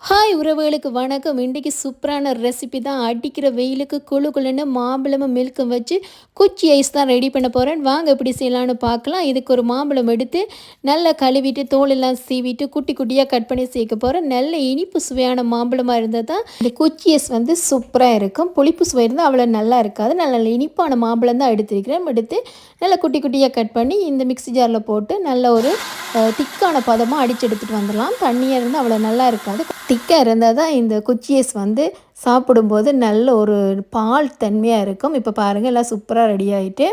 Hi உறவுகளுக்கு வணக்கம். இன்றைக்கி சூப்பரான ரெசிபி தான். அடிக்கிற வெயிலுக்கு குழு குழுன்னு மாம்பழமும் மில்க்கும் வச்சு குச்சி ஐஸ் தான் ரெடி பண்ண போகிறேன். வாங்க எப்படி செய்யலான்னு பார்க்கலாம். இதுக்கு ஒரு மாம்பழம் எடுத்து நல்லா கழுவிட்டு தோலெல்லாம் சீவிட்டு குட்டி குட்டியாக கட் பண்ணி சேர்க்க போகிறேன். நல்ல இனிப்பு சுவையான மாம்பழமாக இருந்தால் தான் இந்த குச்சி ஐஸ் வந்து சூப்பராக இருக்கும். புளிப்பு சுவை இருந்தால் அவ்வளோ நல்லா இருக்காது. நல்ல இனிப்பான மாம்பழம் தான் எடுத்துருக்கிறேன். எடுத்து நல்லா குட்டி குட்டியாக கட் பண்ணி இந்த மிக்ஸி ஜாரில் போட்டு நல்ல ஒரு திக்கான பதமாக அடித்து எடுத்துகிட்டு வந்துடலாம். தண்ணியாக இருந்தால் அவ்வளோ நல்லா இருக்காது. திக்காக இருந்தால் தான் இந்த குச்சியஸ் வந்து சாப்பிடும்போது நல்ல ஒரு பால் தன்மையாக இருக்கும். இப்போ பாருங்கள் எல்லாம் சூப்பராக ரெடி ஆகிட்டு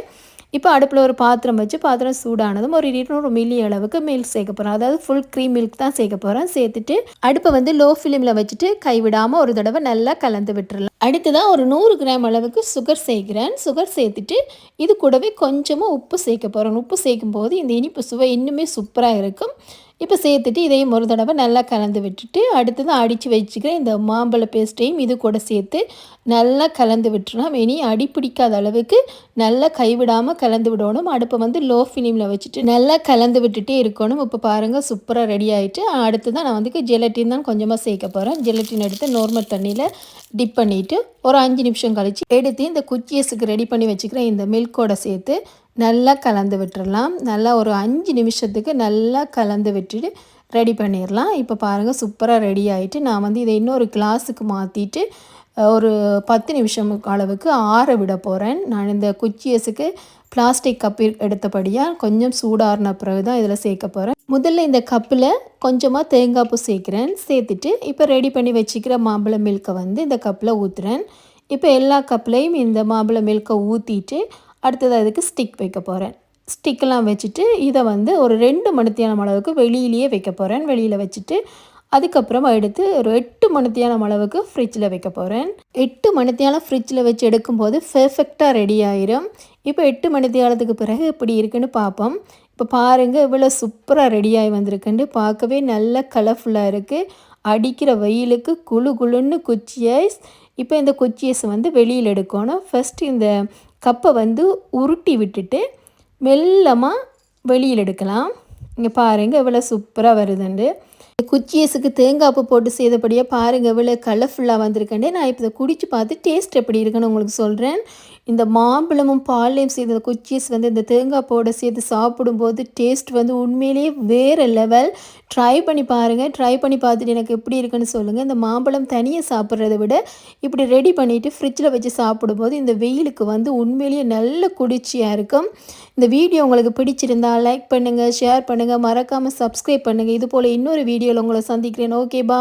இப்போ அடுப்பில் ஒரு பாத்திரம் வச்சு பாத்திரம் சூடானதும் ஒரு 200 மில்லி அளவுக்கு மில்க் சேர்க்க போகிறேன். அதாவது ஃபுல் க்ரீம் மில்க் தான் சேர்க்க போகிறேன். சேர்த்துட்டு அடுப்பை வந்து லோ ஃப்ளேமில் வச்சுட்டு கைவிடாமல் ஒரு தடவை நல்லா கலந்து விட்டுறலாம். அடுத்ததான் ஒரு 100 கிராம் அளவுக்கு சுகர் சேர்க்குறேன். சுகர் சேர்த்துட்டு இது கூடவே கொஞ்சமாக உப்பு சேர்க்க போகிறேன். உப்பு சேர்க்கும் போது இந்த இனிப்பு சுவை இன்னுமே சூப்பராக இருக்கும். இப்போ சேர்த்துட்டு இதையும் ஒரு தடவை நல்லா கலந்து விட்டுட்டு அடுத்ததான் அடித்து வச்சுக்கிறேன் இந்த மாம்பழ பேஸ்ட்டையும் இது கூட சேர்த்து நல்லா கலந்து விட்டுறலாம். இனி அடி பிடிக்காத அளவுக்கு நல்லா கைவிடாமல் கலந்து விடணும். அடுப்பை வந்து லோ ஃப்ளேமில் வச்சுட்டு நல்லா கலந்து விட்டுட்டே இருக்கணும். இப்போ பாருங்கள் சூப்பராக ரெடி ஆகிட்டு அடுத்ததான் நான் வந்து ஜெலட்டின் தான் கொஞ்சமாக சேர்க்க போகிறேன். ஜெலட்டின் எடுத்து நார்மல் தண்ணியில் டிப் பண்ணிவிட்டு ஒரு 5 நிமிஷம் கழித்து எடுத்து இந்த குக்கீஸுக்கு ரெடி பண்ணி வச்சுக்கிறேன் இந்த மில்கோட சேர்த்து நல்லா கலந்து விட்டுறலாம். நல்லா ஒரு 5 நிமிஷத்துக்கு நல்லா கலந்து விட்டுட்டு ரெடி பண்ணிடலாம். இப்போ பாருங்கள் சூப்பராக ரெடி ஆகிட்டு நான் வந்து இதை இன்னொரு கிளாஸுக்கு மாற்றிட்டு ஒரு 10 நிமிஷம் அளவுக்கு ஆற விட போகிறேன். நான் இந்த குச்சியஸுக்கு பிளாஸ்டிக் கப்பு எடுத்தபடியாக கொஞ்சம் சூடாறின பிறகு தான் இதில் சேர்க்க போகிறேன். முதல்ல இந்த கப்பில் கொஞ்சமாக தேங்காய் பூ சேர்க்குறேன். சேர்த்துட்டு இப்போ ரெடி பண்ணி வச்சுக்கிற மாம்பழ மில்கை வந்து இந்த கப்பில் ஊற்றுறேன். இப்போ எல்லா கப்லேயும் இந்த மாம்பழ மில்கை ஊற்றிட்டு அடுத்தது அதுக்கு ஸ்டிக் வைக்க போகிறேன். ஸ்டிக்கெல்லாம் வச்சுட்டு இதை வந்து ஒரு 2 மணித்தியாலம் அளவுக்கு வெளியிலேயே வைக்க போகிறேன். வெளியில் வச்சுட்டு அதுக்கப்புறமா எடுத்து ஒரு 8 மணித்தியாலம் அளவுக்கு ஃப்ரிட்ஜில் வைக்க போகிறேன். 8 மணித்தியாலம் ஃப்ரிட்ஜில் வச்சு எடுக்கும்போது பெர்ஃபெக்டாக ரெடி ஆயிரும். இப்போ 8 மணித்தியாலத்துக்கு பிறகு எப்படி இருக்குன்னு பார்ப்போம். இப்போ பாருங்கள் இவ்வளோ சூப்பராக ரெடியாகி வந்திருக்குன்னு பார்க்கவே நல்ல கலர்ஃபுல்லாக இருக்குது. அடிக்கிற வெயிலுக்கு குழு குழுன்னு குச்சி ஐஸ். இப்போ இந்த குச்சி ஐஸ் வந்து வெளியில் எடுக்கணும். ஃபஸ்ட்டு இந்த கப்பை வந்து உருட்டி விட்டுட்டு மெல்லமாக வெளியில் எடுக்கலாம். இங்கே பாருங்கள் இவ்வளோ சூப்பராக வருதுண்டு. குச்சியஸுக்கு தேங்காய் பூ போட்டு செய்தபடியாக பாருங்கள் இவ்வளோ கலர்ஃபுல்லாக வந்திருக்கேன். நான் இப்போ இதை குடித்து பார்த்து டேஸ்ட் எப்படி இருக்குன்னு உங்களுக்கு சொல்கிறேன். இந்த மாம்பழமும் பாலையும் செய்த குச்சியஸ் வந்து இந்த தேங்காய் பூவோட சேர்த்து சாப்பிடும்போது டேஸ்ட் வந்து உண்மையிலேயே வேறு லெவல். ட்ரை பண்ணி பாருங்கள். ட்ரை பண்ணி பார்த்துட்டு எனக்கு எப்படி இருக்குன்னு சொல்லுங்கள். இந்த மாம்பழம் தனியாக சாப்பிட்றத விட இப்படி ரெடி பண்ணிவிட்டு ஃப்ரிட்ஜில் வச்சு சாப்பிடும்போது இந்த வெயிலுக்கு வந்து உண்மையிலேயே நல்ல குளிர்ச்சியாக இருக்கும். இந்த வீடியோ உங்களுக்கு பிடிச்சிருந்தால் லைக் பண்ணுங்கள், ஷேர் பண்ணுங்கள், மறக்காமல் சப்ஸ்கிரைப் பண்ணுங்கள். இது போல் இன்னொரு வீடியோவில் உங்களை சந்திக்கிறேன். ஓகே பா.